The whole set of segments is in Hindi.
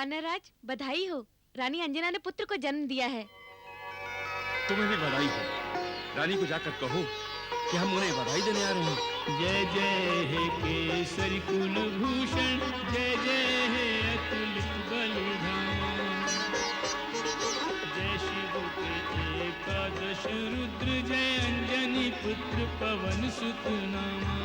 वानर राज, बधाई हो। रानी अंजना ने पुत्र को जन्म दिया है। तुम्हें भी बधाई हो। रानी को जाकर कहो कि हम उन्हें बधाई देने आ रहे हैं। जय जय हे केसरी कुलभूषण, जय जय हे अतुलित बलधाम। जय शिव के एकादश रुद्र, जय अंजनी पुत्र पवन सुत नामा।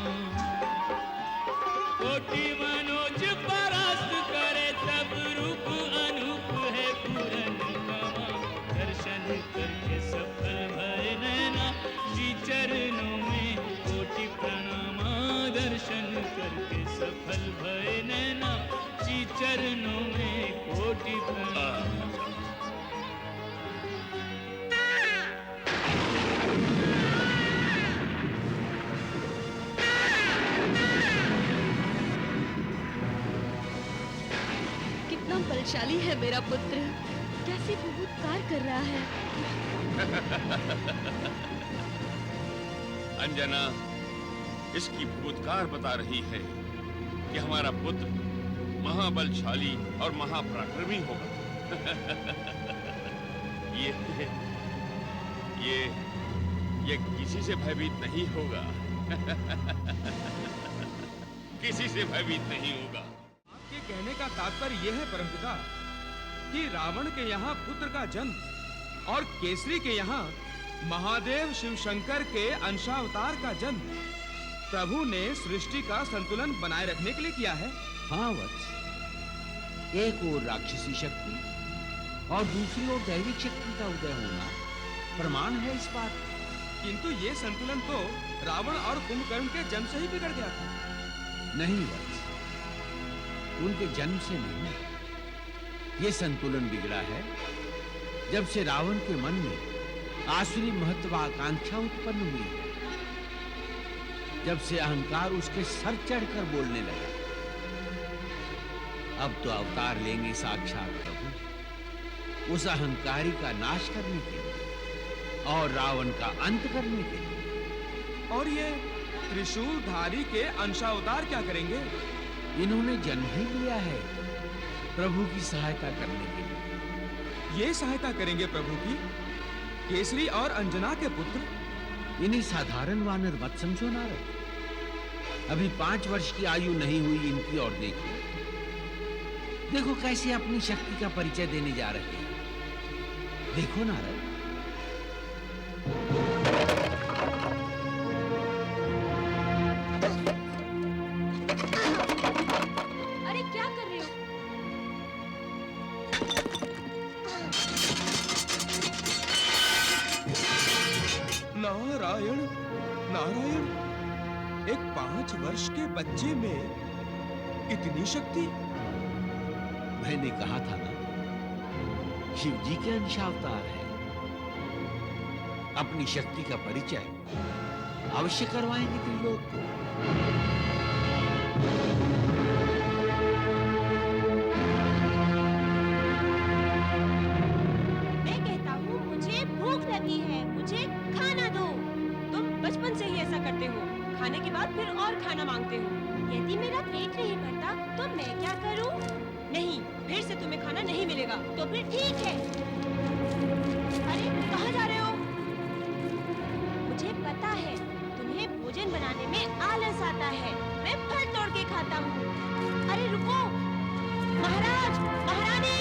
कोटि मनोज परास्त करे, तब रूप अनूप है पूरन कामा। दर्शन करके सफल भय नैना, श्री चरणों में कोटि प्रणामा। दर्शन करके सफल भय नैना, श्री चरणों में कोटि प्रणामा। बलशाली है मेरा पुत्र, कैसे बूबूत्कार कर रहा है। अंजना, इसकी बूबूत्कार बता रही है कि हमारा पुत्र महाबलशाली और महापराक्रमी होगा। ये किसी से भयभीत नहीं होगा। किसी से भयभीत नहीं होगा। आपके कहने का तात्पर्य यह है परमपिता कि रावण के यहाँ पुत्र का जन्म और केसरी के यहाँ महादेव शिव शंकर के अंशावतार का जन्म प्रभु ने सृष्टि का संतुलन बनाए रखने के लिए किया है। हाँ वत्स, एक ओर राक्षसी शक्ति और दूसरी ओर दैविक शक्ति का उदय होना प्रमाण है इस बात। किंतु ये संतुलन तो रावण और कुंभकर्ण के जन्म से ही बिगड़ गया था। नहीं वत्स, उनके जन्म से नहीं, ये संतुलन बिगड़ा है जब से रावण के मन में आसुरी महत्वाकांक्षा उत्पन्न हुई है, जब से अहंकार उसके सर चढ़कर बोलने लगा। अब तो अवतार लेंगे साक्षात प्रभु उस अहंकारी का नाश करने के लिए और रावण का अंत करने के लिए। और ये त्रिशूलधारी के अंशावतार क्या करेंगे? इन्होंने जन्म ही लिया है प्रभु की सहायता करने के लिए। ये सहायता करेंगे प्रभु की? केसरी और अंजना के पुत्र? इन्हें साधारण वानर मत समझो नारद। अभी 5 वर्ष की आयु नहीं हुई इनकी, और देखो देखो कैसे अपनी शक्ति का परिचय देने जा रहे हैं। देखो नारद, अरे क्या कर रहे हो? नारायण नारायण, एक 5 वर्ष के बच्चे में इतनी शक्ति? मैंने कहा था ना, शिव जी के अंशावतार है। अपनी शक्ति का परिचय अवश्य करवाएंगे त्रिलोक को। मैं कहता हूँ मुझे भूख लगी है, मुझे खाना दो। तुम बचपन से ही ऐसा करते हो, खाने के बाद फिर और खाना मांगते हो। यदि मेरा पेट नहीं भरता तो मैं क्या करूँ? नहीं, फिर से तुम्हें खाना नहीं मिलेगा। तो फिर ठीक है। अरे कहाँ जा रहे हो? मुझे पता है तुम्हें भोजन बनाने में आलस आता है। मैं फल तोड़ के खाता हूँ। अरे रुको, महाराज, महारानी।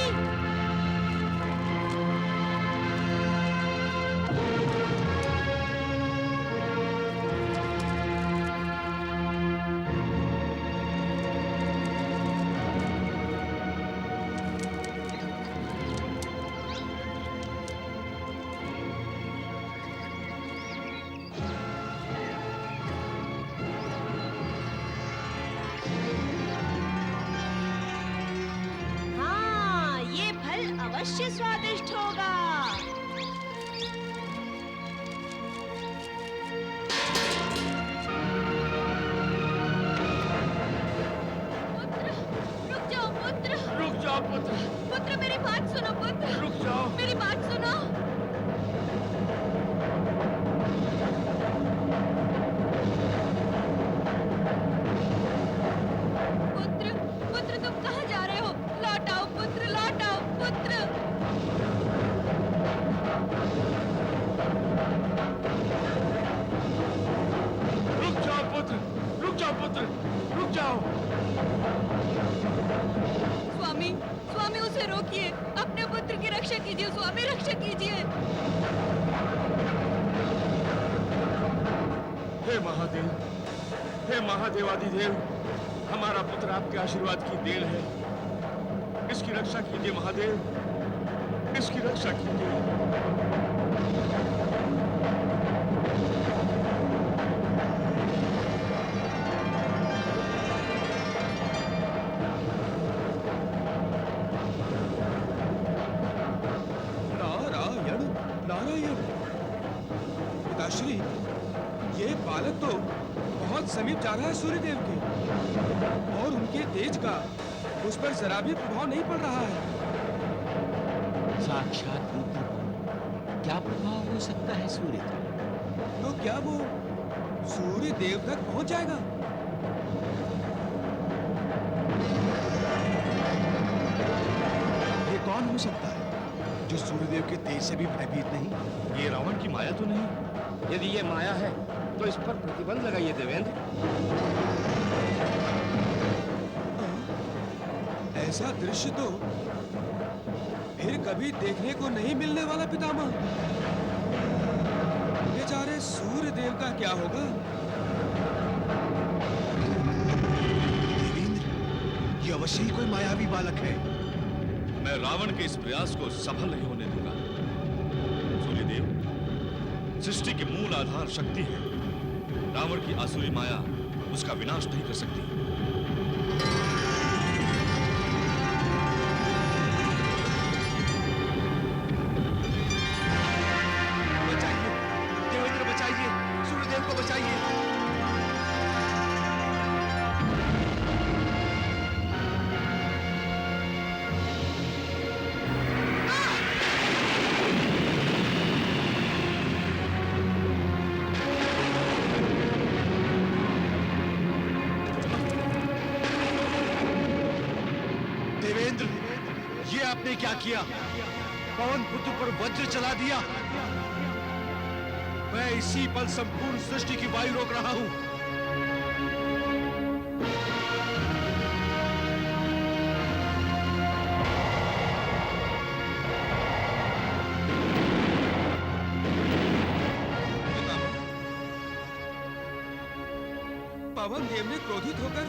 अवश्य स्वादिष्ट होगा। पुत्र, रुक जाओ पुत्र। रुक जाओ पुत्र। पुत्र मेरी बात सुनो पुत्र। रुक जाओ। मेरी बात सुनो। पुत्र, पुत्र तुम कहाँ जा रहे हो? लौट आओ पुत्र, पुत्र, रुक जाओ। स्वामी, स्वामी उसे रोकिए। अपने पुत्र की रक्षा कीजिए स्वामी, रक्षा कीजिए। हे महादेव, हे महादेवादिदेव, हमारा पुत्र आपके आशीर्वाद की देन है। इसकी रक्षा कीजिए महादेव, इसकी रक्षा कीजिए। नारायण नारायण। पिताश्री, ये बालक तो बहुत समीप जा रहा है सूर्यदेव के, और उनके तेज का उस पर जरा भी प्रभाव नहीं पड़ रहा है। साक्षात रुद्र को क्या प्रभाव हो सकता है सूर्य का? तो क्या वो सूर्य देव तक पहुंच जाएगा? ये कौन हो सकता है जो सूर्यदेव के तेज से भी भयभीत नहीं? ये रावण की माया तो नहीं? यदि ये माया है तो इस पर प्रतिबंध लगाइए देवेंद्र। ऐसा दृश्य तो फिर कभी देखने को नहीं मिलने वाला पितामह। बेचारे सूर्य देव का क्या होगा? देवेंद्र, ये अवश्य ही कोई मायावी बालक है। मैं रावण के इस प्रयास को सफल नहीं होने दूंगा। सूर्यदेव सृष्टि के मूल आधार शक्ति है। रावण की आसुरी माया उसका विनाश नहीं कर सकती। बचाइए देवेंद्र, बचाइए सूर्यदेव को, बचाइए। देवेंद्र, ये आपने क्या किया? पवन पुत्र पर वज्र चला दिया। मैं इसी पल संपूर्ण सृष्टि की वायु रोक रहा हूं। पवन देव ने क्रोधित होकर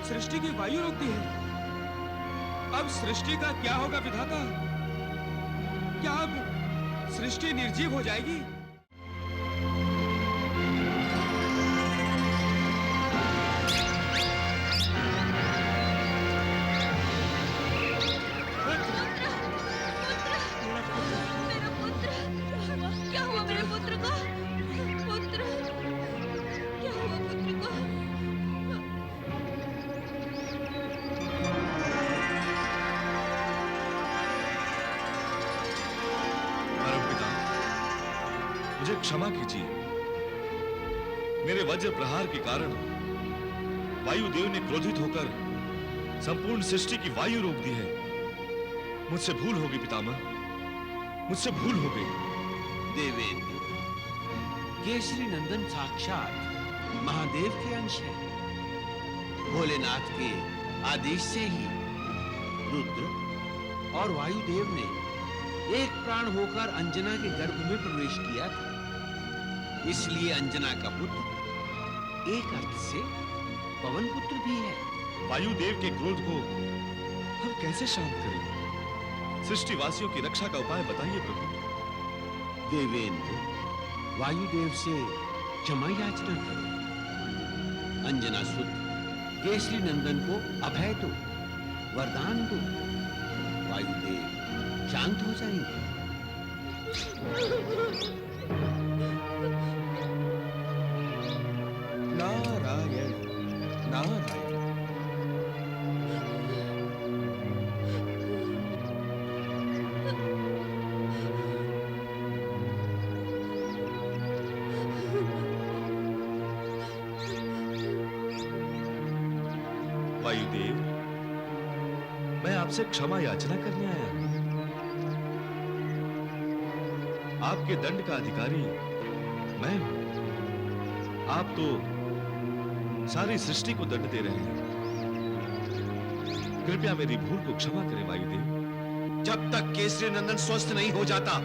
सृष्टि की वायु रोक दी है। अब सृष्टि का क्या होगा विधाता? क्या अब सृष्टि निर्जीव हो जाएगी? मेरा पुत्र, क्या हुआ मेरे पुत्र को? पुत्र, क्या हुआ पुत्र को? परमपिता, मुझे क्षमा कीजिए। मेरे वज्र प्रहार के कारण वायुदेव ने क्रोधित होकर संपूर्ण सृष्टि की वायु रोक दी है। मुझसे भूल हो गई पितामह, मुझसे भूल हो गई। देवेंद्र, केसरी नंदन साक्षात महादेव के अंश है। भोलेनाथ के आदेश से ही रुद्र और वायुदेव ने एक प्राण होकर अंजना के गर्भ में प्रवेश किया था। इसलिए अंजना का पुत्र एक अर्थ से पवन पुत्र भी है। वायुदेव के क्रोध को हम कैसे शांत करें? सृष्टिवासियों की रक्षा का उपाय बताइए प्रभु। देवेंद्र, वायुदेव से क्षमा याचना करो। अंजना सुत केसरी नंदन को अभय दो, वरदान दो। वायुदेव शांत हो जाएंगे। नारायण नारायण। वायुदेव, मैं आपसे क्षमा याचना करने आया हूं। आपके दंड का अधिकारी मैं हूं। आप तो सारी सृष्टि को दंड दे रहे हैं। कृपया मेरी भूल को क्षमा करें वायुदेव। जब तक केसरी नंदन स्वस्थ नहीं हो जाता,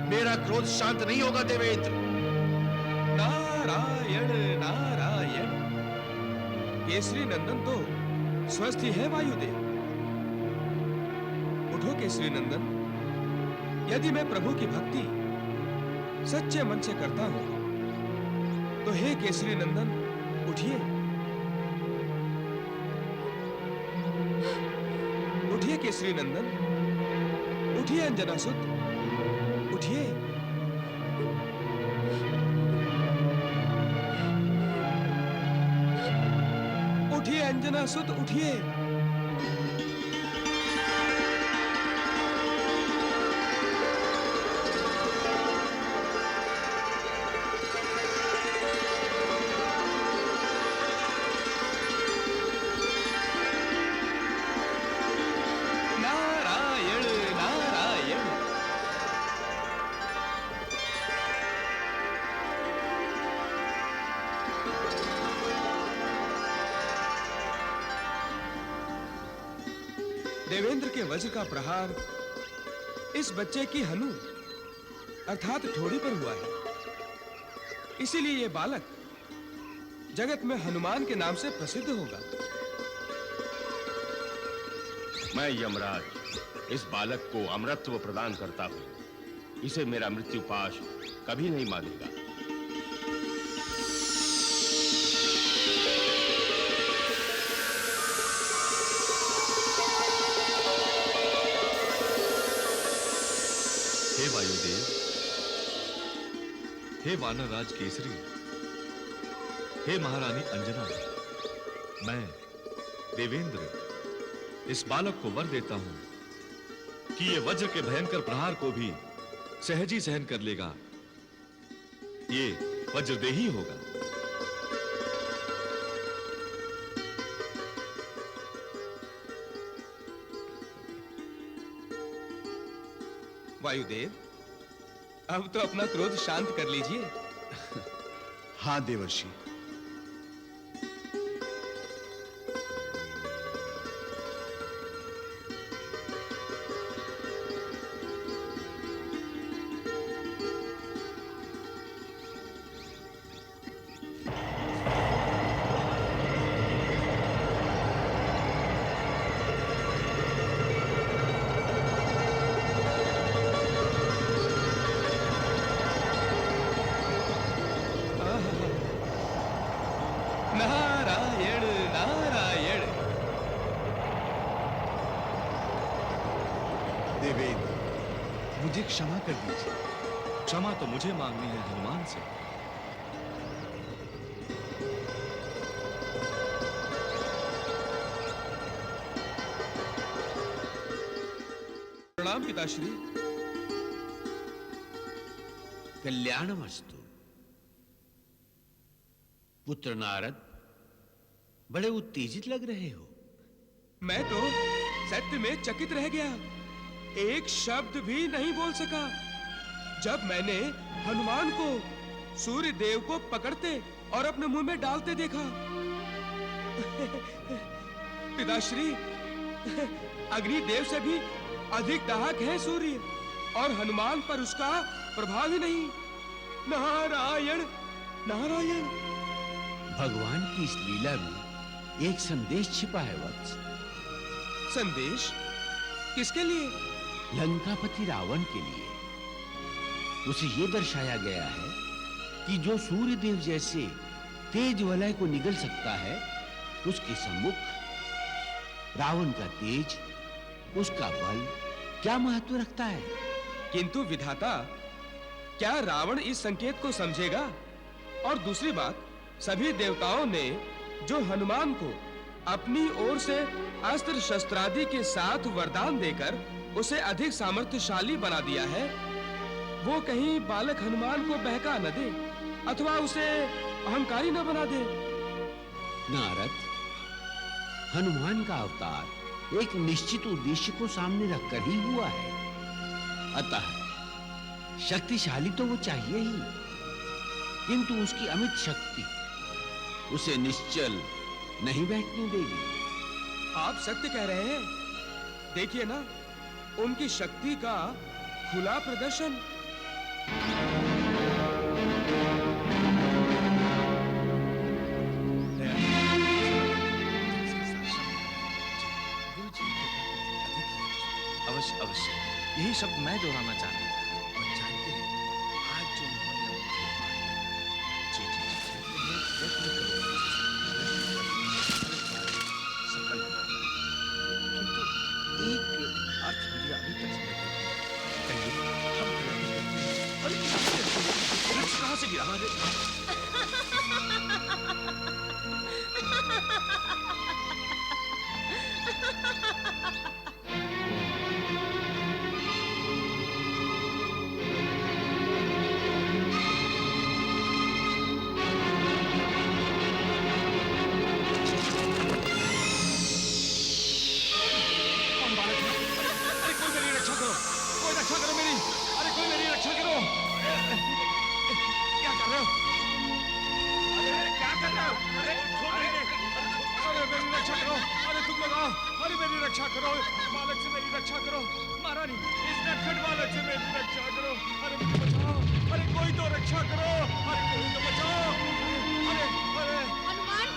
मेरा क्रोध शांत नहीं होगा देवेंद्र। नारायण नारायण। केसरी नंदन तो स्वस्थ ही है वायुदेव। उठो केसरी नंदन। यदि मैं प्रभु की भक्ति सच्चे मन से करता हूं, तो हे केसरी नंदन, उठिए। उठिए केसरी नंदन, उठिए अंजनासुत, उठिए। उठिए अंजनासुत, उठिए। नारायण नारायण। देवेंद्र के वज्र का प्रहार इस बच्चे की हनु अर्थात ठोड़ी पर हुआ है। इसीलिए ये बालक जगत में हनुमान के नाम से प्रसिद्ध होगा। मैं यमराज इस बालक को अमरत्व प्रदान करता हूं। इसे मेरा मृत्युपाश कभी नहीं मानेगा। हे वायुदेव, हे वानर राज केसरी, हे महारानी अंजना, मैं देवेंद्र इस बालक को वर देता हूं कि ये वज्र के भयंकर प्रहार को भी सहज ही सहन कर लेगा। ये वज्रदेही होगा। वायुदेव, अब तो अपना क्रोध शांत कर लीजिए। हाँ देवर्षि। नारायण नारायण। देवेंद्र, मुझे क्षमा कर दीजिए। क्षमा तो मुझे मांगनी है हनुमान से। प्रणाम पिताश्री। कल्याणमस्तु। पुत्र नारद, बड़े उत्तेजित लग रहे हो। मैं तो सत्य में चकित रह गया। एक शब्द भी नहीं बोल सका जब मैंने हनुमान को सूर्य देव को पकड़ते और अपने मुंह में डालते देखा। पिताश्री, अग्निदेव से भी अधिक दाहक है सूर्य, और हनुमान पर उसका प्रभाव ही नहीं। नारायण नारायण। भगवान की इस लीला में एक संदेश छिपा है वत्स। संदेश? किसके लिए? लंकापति रावण के लिए। उसे यह दर्शाया गया है कि जो सूर्य देव जैसे तेज वलय को निगल सकता है, उसके सम्मुख रावण का तेज, उसका बल क्या महत्व रखता है। किंतु विधाता, क्या रावण इस संकेत को समझेगा? और दूसरी बात, सभी देवताओं ने जो हनुमान को अपनी ओर से अस्त्र शस्त्रादि के साथ वरदान देकर उसे अधिक सामर्थ्यशाली बना दिया है, वो कहीं बालक हनुमान को बहका न दे अथवा उसे अहंकारी न बना दे। नारद, हनुमान का अवतार एक निश्चित उद्देश्य को सामने रखकर ही हुआ है। अतः शक्तिशाली तो वो चाहिए ही, किंतु उसकी अमित शक्ति उसे निश्चल नहीं बैठने देगी। आप सत्य कह रहे हैं। देखिए ना, उनकी शक्ति का खुला प्रदर्शन। अवश्य अवश्य, यही शब्द मैं दोहराना चाह रहा था। और जानते हैं, आज जो उन्होंने हमको पाया, जी जी जी, उन्हें प्रयत्न करो, सफल बनाना। किंतु एक अर्थ मुझे अभी तक समझ नहीं आया। कहिए, हम प्रयत्न करते हैं। अरे वृक्ष कहाँ से गिरा? रक्षा करो, बालक से मेरी रक्षा करो, महारानी, इस नटखट बालक से मेरी रक्षा करो, अरे मुझे बचाओ, अरे कोई तो रक्षा करो, अरे कोई तो बचाओ, अरे अरे हनुमान,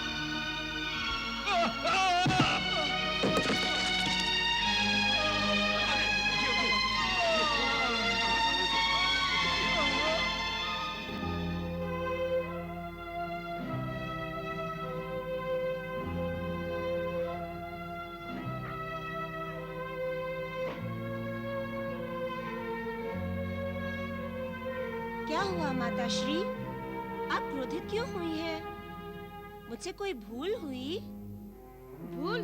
क्या हुआ माताश्री? आप क्रोधित क्यों हुई हैं? मुझसे कोई भूल हुई? भूल?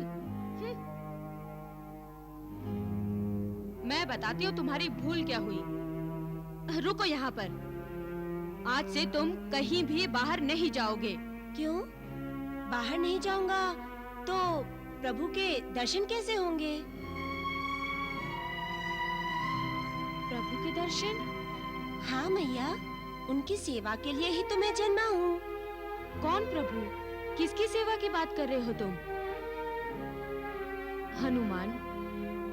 मैं बताती हूँ तुम्हारी भूल क्या हुई। रुको यहाँ पर। आज से तुम कहीं भी बाहर नहीं जाओगे। क्यों? बाहर नहीं जाऊंगा तो प्रभु के दर्शन कैसे होंगे? प्रभु के दर्शन? हाँ मैया, उनकी सेवा के लिए ही तो मैं जन्मा हूँ। कौन प्रभु? किसकी सेवा की बात कर रहे हो तुम? हनुमान,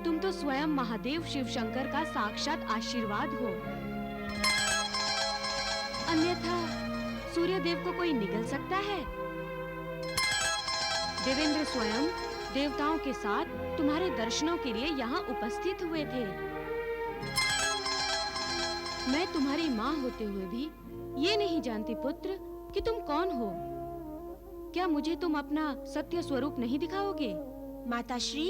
तुम तो स्वयं महादेव शिव शंकर का साक्षात आशीर्वाद हो। अन्यथा सूर्य देव को कोई निगल सकता है? देवेंद्र स्वयं देवताओं के साथ तुम्हारे दर्शनों के लिए यहाँ उपस्थित हुए थे। मैं तुम्हारी माँ होते हुए भी ये नहीं जानती पुत्र कि तुम कौन हो। क्या मुझे तुम अपना सत्य स्वरूप नहीं दिखाओगे? माताश्री,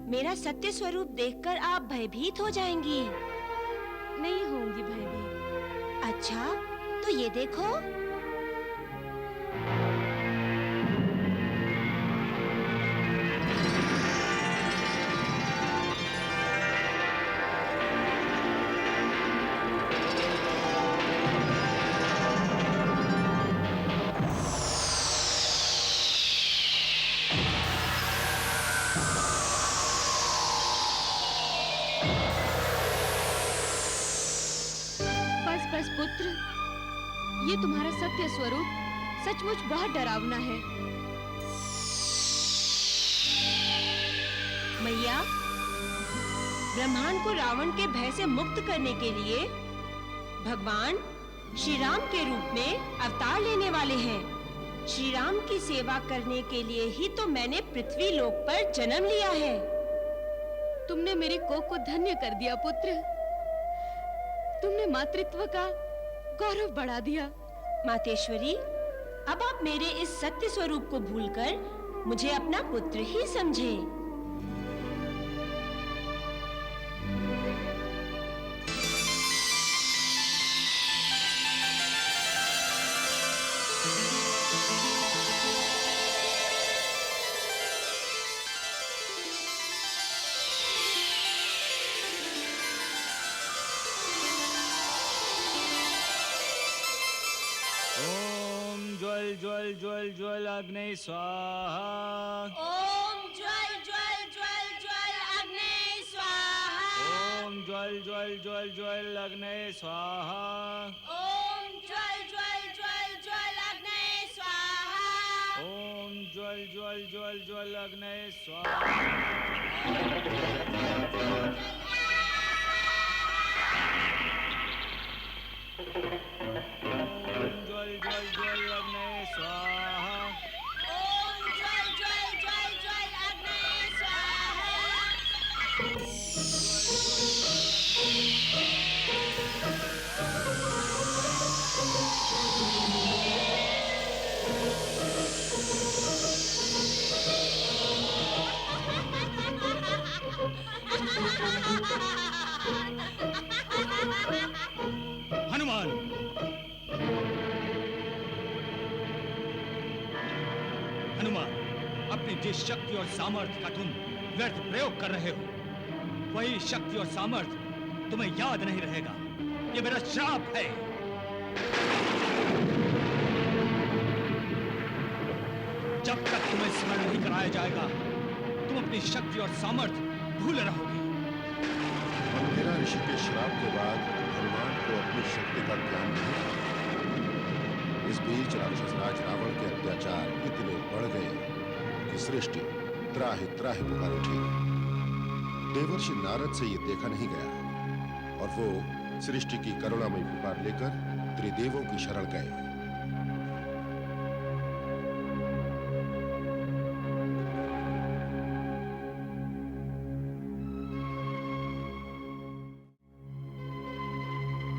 मेरा सत्य स्वरूप देखकर आप भयभीत हो जाएंगी। नहीं होंगी भयभीत। अच्छा, तो ये देखो। बस पुत्र, ये तुम्हारा सत्य स्वरूप सचमुच बहुत डरावना है। मैया, ब्रह्मांड को रावण के भय से मुक्त करने के लिए भगवान श्री राम के रूप में अवतार लेने वाले हैं। श्री राम की सेवा करने के लिए ही तो मैंने पृथ्वी लोक पर जन्म लिया है। तुमने मेरी कोख को धन्य कर दिया पुत्र। तुमने मातृत्व का गौरव बढ़ा दिया। मातेश्वरी, अब आप मेरे इस सत्य स्वरूप को भूलकर मुझे अपना पुत्र ही समझें। ज्वल ज्वल ज्वल अग्नि स्वाहा। ओम ज्वल ज्वल ज्वल ज्वल अग्नि स्वाहा। ओम ज्वल ज्वल ज्वल ज्वल अग्नि स्वाहा। ओम ज्वल ज्वल ज्वल ज्वल अग्नि स्वाहा। ज्वल ज्वल ज्वल ज्वल अग्नये स्वाहा। ओम ज्वल ज्वल ज्वल अग्नये स्वाहा। ओम ज्वल ज्वल ज्वल ज्वल अग्नये स्वाहा। हनुमान, हनुमान, अपनी जिस शक्ति और सामर्थ्य का तुम व्यर्थ प्रयोग कर रहे हो, वही शक्ति और सामर्थ्य तुम्हें याद नहीं रहेगा। ये मेरा श्राप है। जब तक तुम्हें स्मरण नहीं कराया जाएगा, तुम अपनी शक्ति और सामर्थ्य भूले रहोगे। अंगिरा ऋषि के श्राप के बाद हनुमान को अपनी शक्ति का ज्ञान नहीं था। इस बीच राक्षस राज रावण के अत्याचार इतने बढ़ गए कि सृष्टि त्राहि त्राहि पुकार उठी। देवर्षि नारद से ये देखा नहीं गया और वो सृष्टि की करुणामयी पुकार लेकर त्रिदेवों की शरण गए।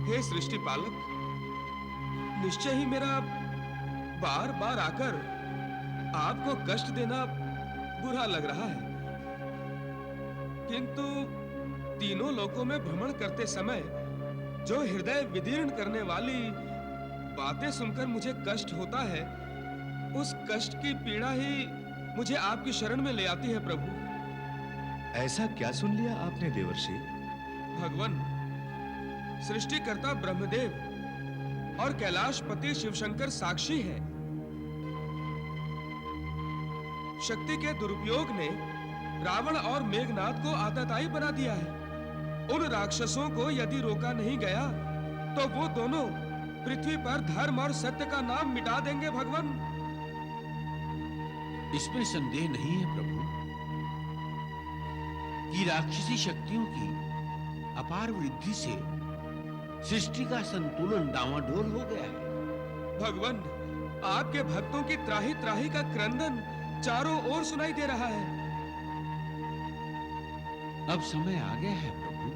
हे सृष्टि पालक, निश्चय ही मेरा बार बार आकर आपको कष्ट देना बुरा लग रहा है, किंतु तीनों लोकों में भ्रमण करते समय जो हृदय विदीर्ण करने वाली बातें सुनकर मुझे कष्ट होता है, उस कष्ट की पीड़ा ही मुझे आपकी शरण में ले आती है प्रभु। ऐसा क्या सुन लिया आपने देवर्षि? भगवान, सृष्टिकर्ता ब्रह्मदेव और कैलाशपति शिवशंकर साक्षी हैं। शक्ति के दुरुपयोग ने रावण और मेघनाद को आतताई बना दिया है। उन राक्षसों को यदि रोका नहीं गया तो वो दोनों पृथ्वी पर धर्म और सत्य का नाम मिटा देंगे भगवान। इसमें संदेह नहीं है प्रभु कि राक्षसी शक्तियों की अपार वृद्धि से सृष्टि का संतुलन डावाडोल हो गया है। भगवान, आपके भक्तों की त्राही त्राही का क्रंदन चारों ओर सुनाई दे रहा है। अब समय आ गया है प्रभु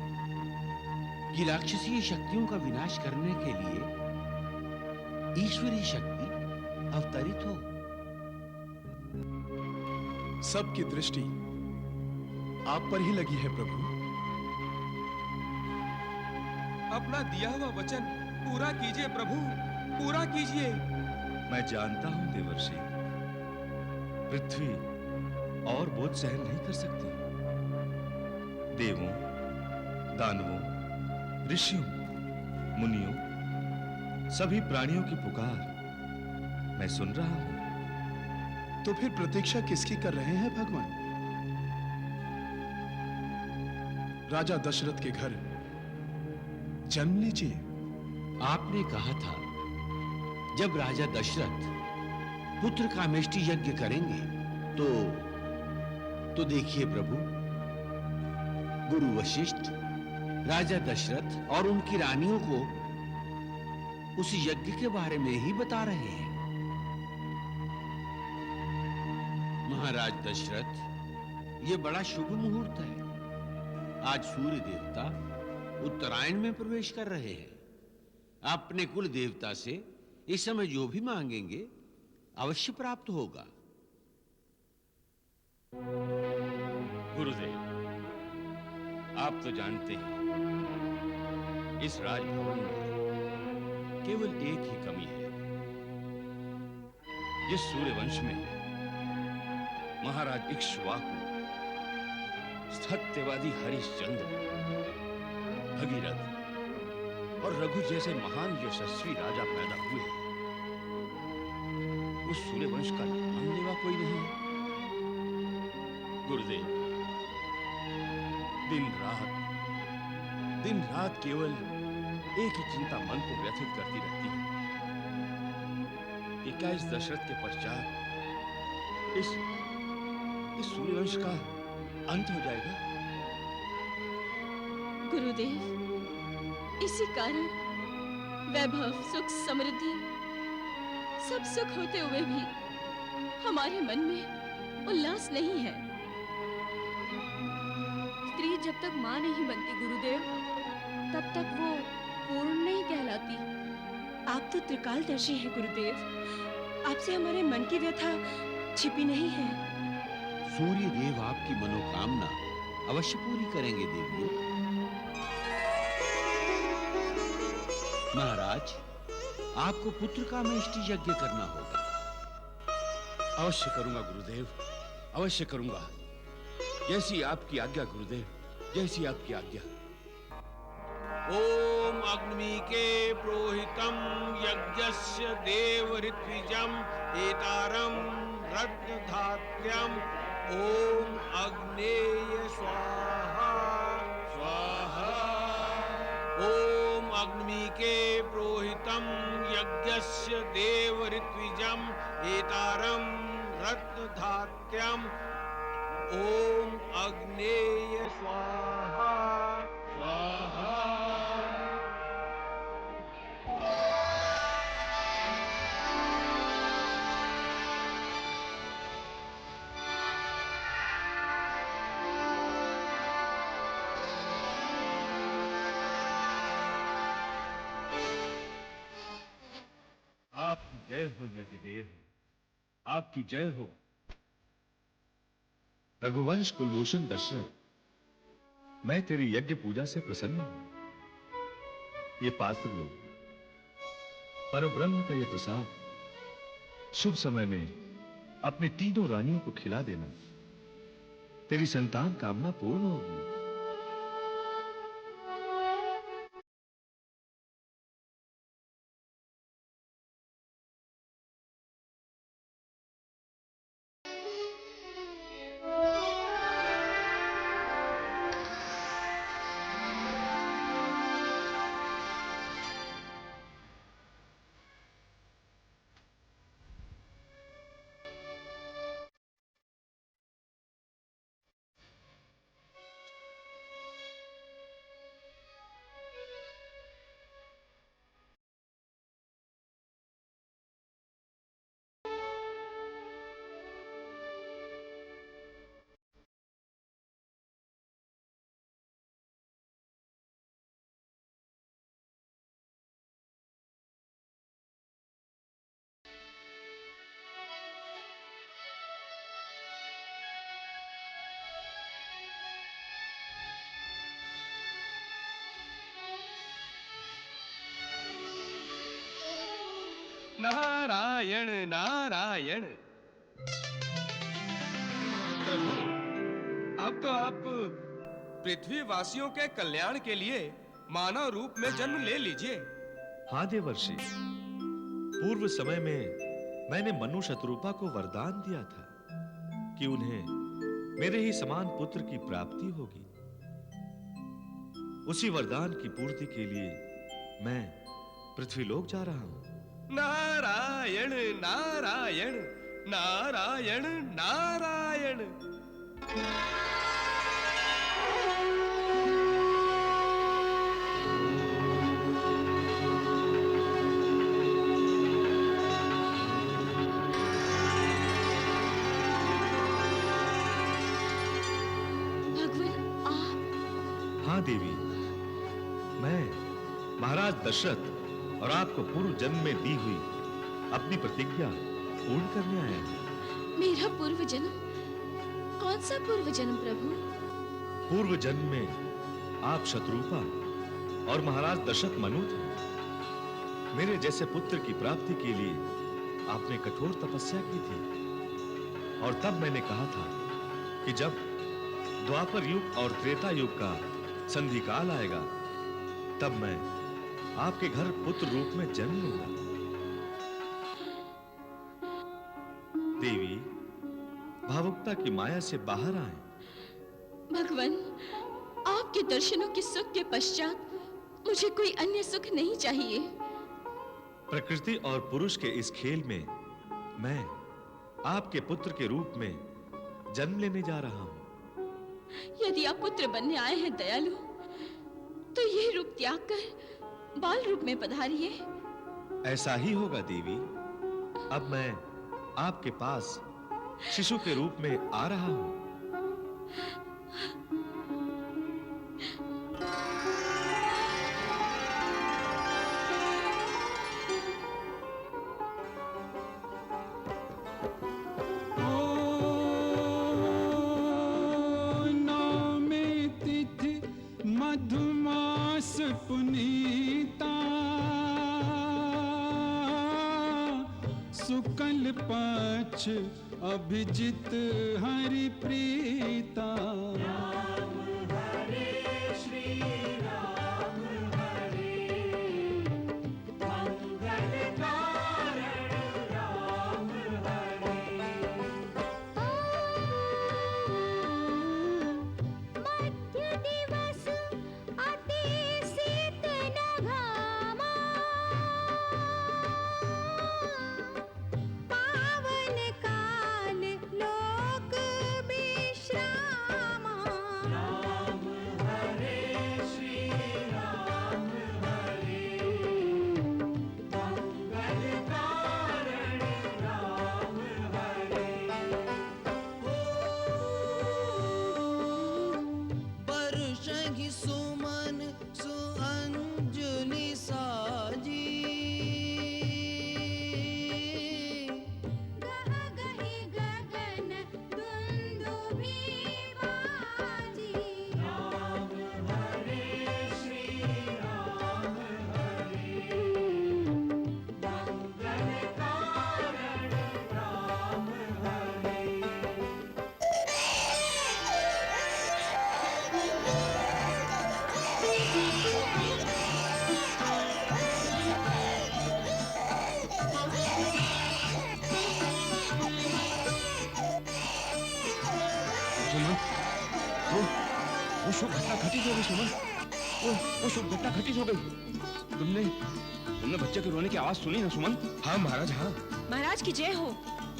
कि राक्षसीय शक्तियों का विनाश करने के लिए ईश्वरीय शक्ति अवतरित हो। सबकी दृष्टि आप पर ही लगी है प्रभु। अपना दिया हुआ वचन पूरा कीजिए प्रभु, पूरा कीजिए। मैं जानता हूं देवर्षि, पृथ्वी और बोझ सहन नहीं कर सकती। देवों, दानवों, ऋषियों, मुनियों, सभी प्राणियों की पुकार मैं सुन रहा हूं। तो फिर प्रतीक्षा किसकी कर रहे हैं भगवान? राजा दशरथ के घर जन्म लीजिए। आपने कहा था जब राजा दशरथ पुत्र कामेष्टि यज्ञ करेंगे तो देखिए प्रभु, गुरु वशिष्ठ राजा दशरथ और उनकी रानियों को उस यज्ञ के बारे में ही बता रहे हैं। महाराज दशरथ, ये बड़ा शुभ मुहूर्त है। आज सूर्य देवता उत्तरायण में प्रवेश कर रहे हैं। अपने कुल देवता से इस समय जो भी मांगेंगे अवश्य प्राप्त होगा। गुरुदेव, आप तो जानते हैं इस राजभवन में केवल एक ही कमी है। जिस सूर्यवंश में महाराज इक्ष्वाकु, सत्यवादी हरिश्चंद्र, भगीरथ और रघु जैसे महान यशस्वी राजा पैदा हुए, उस सूर्यवंश का नाम लेवा कोई नहीं है। गुरुदेव, दिन रात केवल एक ही चिंता मन को व्यथित करती रहती है कि क्या इस दशरथ के पश्चात इस सूर्यवंश का अंत हो जाएगा। गुरुदेव, इसी कारण वैभव, सुख, समृद्धि सब सुख होते हुए भी हमारे मन में उल्लास नहीं है। स्त्री जब तक माँ नहीं बनती गुरुदेव, तब तक वो पूर्ण नहीं कहलाती। आप तो त्रिकालदर्शी हैं गुरुदेव, आपसे हमारे मन की व्यथा छिपी नहीं है। सूर्य देव आपकी मनोकामना अवश्य पूरी करेंगे देवियों। महाराज, आपको पुत्र का मेष्टि यज्ञ करना होगा। अवश्य करूंगा गुरुदेव, अवश्य करूंगा। जैसी आपकी आज्ञा गुरुदेव, जैसी आपकी आज्ञा। ओम अग्निके प्रोहितम यज्ञस्य देव ऋत्विजम एतारम रत्नधात्यम ओम अग्नेय स्वाहा स्वाहा। ओम अग्निके प्रोहितम यज्ञस्य देव ऋत्विजम एतारम रत्नधात्यम ओम अग्नेय स्वाहा स्वाहा। आपकी जय हो यतिदेव, आपकी जय हो। रघुवंश कुलभूषण दशरथ, मैं तेरी यज्ञ पूजा से प्रसन्न हूं। ये पात्र लोग, परब्रह्म का ये प्रसाद, शुभ समय में अपनी तीनों रानियों को खिला देना, तेरी संतान कामना पूर्ण होगी। नारायण नारायण। प्रभु, अब तो आप पृथ्वी वासियों के कल्याण के लिए मानव रूप में जन्म ले लीजिए। हाँ देवर्षि, पूर्व समय में मैंने मनु शतरूपा को वरदान दिया था कि उन्हें मेरे ही समान पुत्र की प्राप्ति होगी। उसी वरदान की पूर्ति के लिए मैं पृथ्वीलोक जा रहा हूं। नारायण नारायण नारायण नारायण। भगवान, आप? हाँ देवी, मैं महाराज दशरथ और आपको पूर्व जन्म में दी हुई अपनी प्रतिज्ञा पूर्ण करने आया हूं। मेरा पूर्व जन्म? कौन सा पूर्व जन्म प्रभु? पूर्व जन्म में आप शत्रुपा और महाराज दशरथ मनु थे। मेरे जैसे पुत्र की प्राप्ति के लिए आपने कठोर तपस्या की थी, और तब मैंने कहा था कि जब द्वापर युग और त्रेता युग का संधि काल आएगा, तब मैं आपके घर पुत्र रूप में जन्म लूंगा। देवी, भावुकता की माया से बाहर आए। भगवान, आपके दर्शनों के सुख के पश्चात मुझे कोई अन्य सुख नहीं चाहिए। प्रकृति और पुरुष के इस खेल में मैं आपके पुत्र के रूप में जन्म लेने जा रहा हूं। यदि आप पुत्र बनने आए हैं दयालु, तो ये रूप त्याग कर बाल रूप में पधारिए। ऐसा ही होगा देवी। अब मैं आपके पास शिशु के रूप में आ रहा हूं। मधुमास पुनीता शुक्ल पक्ष अभिजित हरि प्रीता। वो शुभ घटना घटित हो गई सुमन। वो शुभ घटना घटित हो गई। तुमने बच्चे के रोने की आवाज सुनी ना सुमन? हाँ महाराज, हाँ। महाराज की जय हो।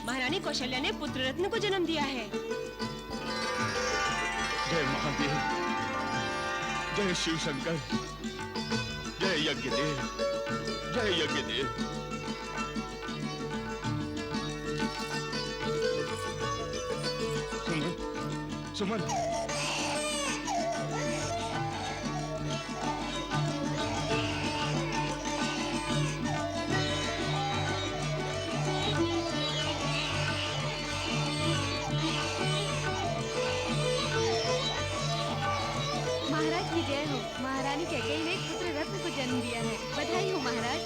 महारानी कौशल्या ने पुत्र रत्न को जन्म दिया है। जय महादेव, जय शिव शंकर, जय यज्ञदेव, जय यज्ञदेव। सुमन, सुमन। महाराज की जय हो। महारानी कैकेयी ने पुत्र रत्न को जन्म दिया है। बधाई हो महाराज।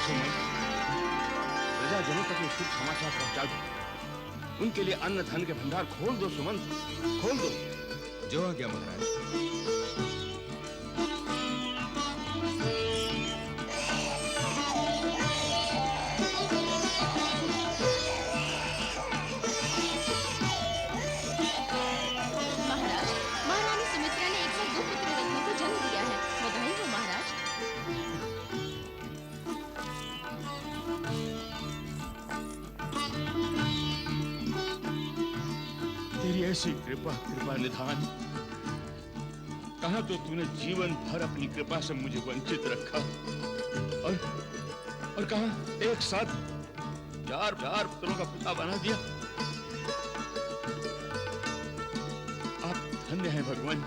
सुमन, प्रजाजनों तक ये शुभ समाचार पहुंचा दो। उनके लिए अन्न धन के भंडार खोल दो सुमन, खोल दो। जो आ गया महाराज। ऐसी कृपा, कृपा निधान। कहां तो तूने जीवन भर अपनी कृपा से मुझे वंचित रखा और कहां एक साथ चार पुत्रों का पिता बना दिया। आप धन्य हैं भगवान,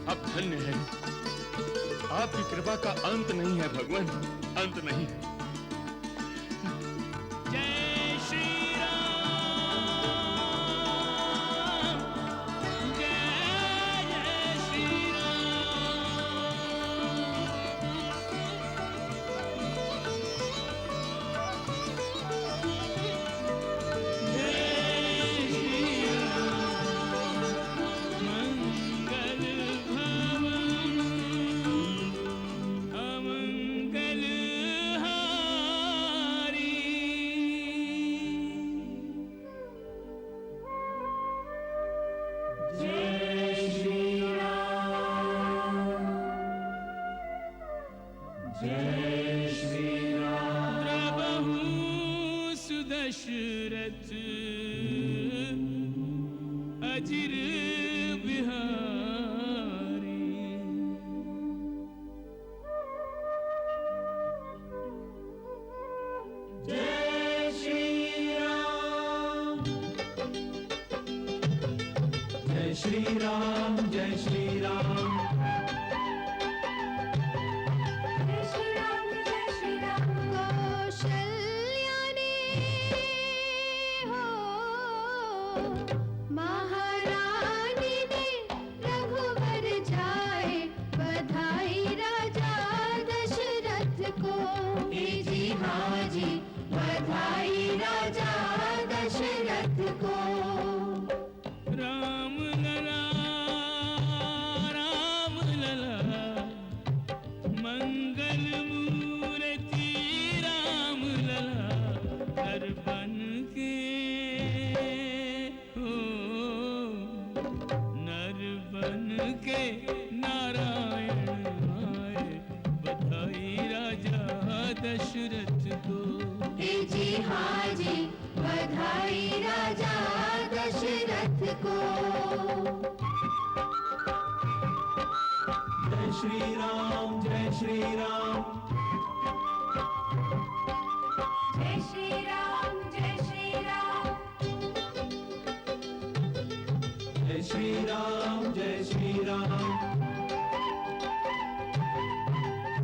आप धन्य हैं। आपकी कृपा का अंत नहीं है भगवान, अंत नहीं है। अमंगल दशरथ अजिर बिहारी। जय श्री राम, जय श्री राम, जय श्री राम, जय श्री राम, जय श्री राम। कौशल्या ने हो महारानी ने रघुवर जाए बधाई राजा दशरथ को। जी हाँ जी, बधाई राजा दशरथ को। राम लला, राम लला, मंगल मूर्ति राम लला, हर बन के हो नर बन के नारायण आए, बधाई राजा दशरथ को। जी हाँ जी, बधाई राजा दशरथ को। जय श्री राम, जय श्री राम, जय श्री राम, जय श्री राम, जय श्री राम, जय श्री राम,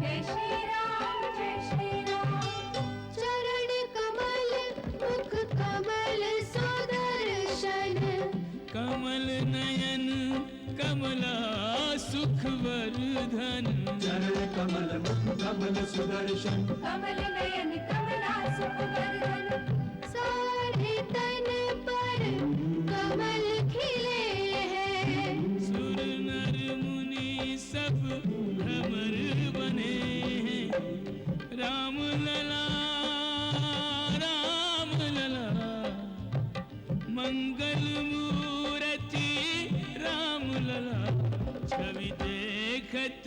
जय श्री राम, जय श्री राम। चरण कमल मुख कमल सुदर्शन, कमल नयन कमला सुख वर्धन। चरण कमल मुख कमल सुदर्शन, कमल नयन कमला सुख वर्धन। सारे तन पर कमल खिले हैं, सुर नर मुनि सब भ्रमर बने हैं। राम लला, राम लला, मंगल मूर्ति राम लला, छवि देखत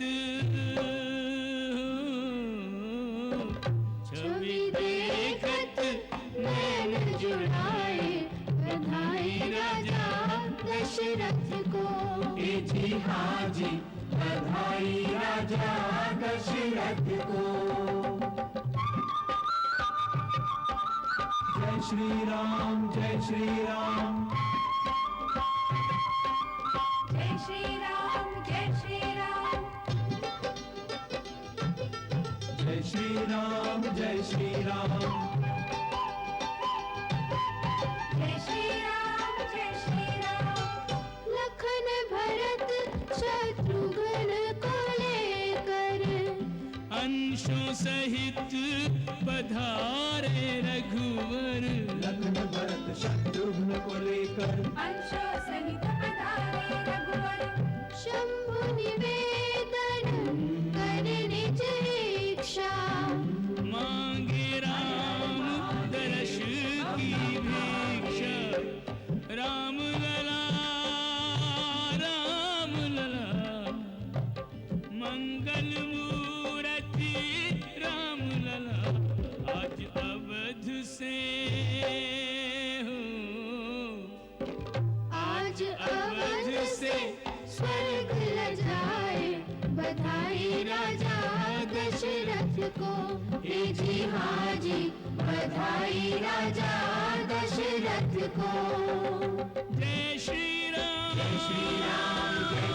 छवि देखत नैन जुड़ाए बधाई राजा दशरथ को। जी हाँ जी, बधाई राजा दशरथ को। जय श्री राम, जय श्री राम, जय श्री राम, जय श्री राम, जय श्री राम, जय श्री राम, जय श्री राम, जय श्री राम। लखन भरत शत्रुघ्न को लेकर अंशों सहित पधारे रघुवर। लखन भरत शत्रुघ्न को लेकर अंशों सहित पधारे रघुवर। शंभु निवेदन कर निज इच्छा, मांगे राम दर्श की भिक्षा। राम लला, राम लला, मंगल मूर्ति राम लला, आज अवध से हो, आज अवध से स्वर्ग लजाए बधाई राजा दशरथ को। जी हाँ जी, बधाई राजा दशरथ को। जय श्री राम, जय श्री राम, जय